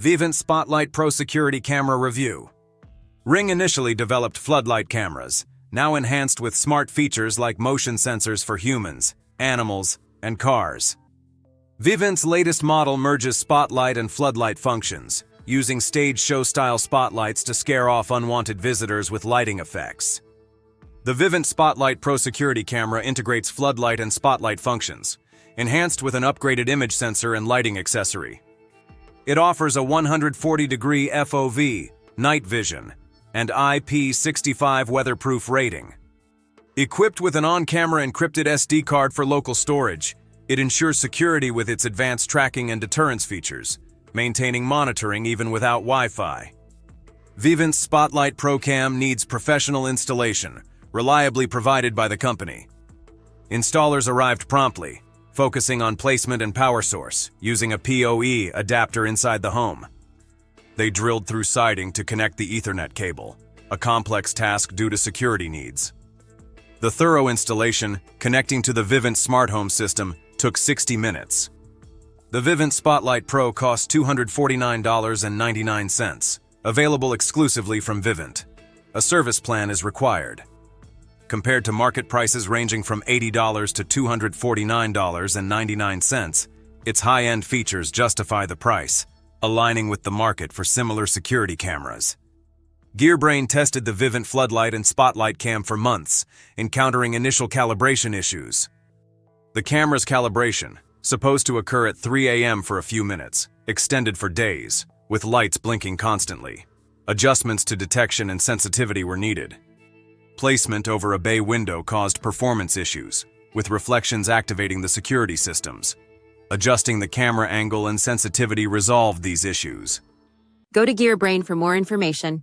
Vivint Spotlight Pro Security Camera Review. Ring initially developed floodlight cameras, now enhanced with smart features like motion sensors for humans, animals, and cars. Vivint's latest model merges spotlight and floodlight functions, using stage show-style spotlights to scare off unwanted visitors with lighting effects. The Vivint Spotlight Pro Security Camera integrates floodlight and spotlight functions, enhanced with an upgraded image sensor and lighting accessory. It offers a 140-degree FOV, night vision, and IP65 weatherproof rating. Equipped with an on-camera encrypted SD card for local storage, it ensures security with its advanced tracking and deterrence features, maintaining monitoring even without Wi-Fi. Vivint's Spotlight Pro Cam needs professional installation, reliably provided by the company. Installers arrived promptly, focusing on placement and power source, using a PoE adapter inside the home. They drilled through siding to connect the Ethernet cable, a complex task due to security needs. The thorough installation, connecting to the Vivint smart home system, took 60 minutes. The Vivint Spotlight Pro costs $249.99, available exclusively from Vivint. A service plan is required. Compared to market prices ranging from $80 to $249.99, its high-end features justify the price, aligning with the market for similar security cameras. Gearbrain tested the Vivint Floodlight and Spotlight Cam for months, encountering initial calibration issues. The camera's calibration, supposed to occur at 3 a.m. for a few minutes, extended for days, with lights blinking constantly. Adjustments to detection and sensitivity were needed. Placement over a bay window caused performance issues, with reflections activating the security systems. Adjusting the camera angle and sensitivity resolved these issues. Go to Gearbrain for more information.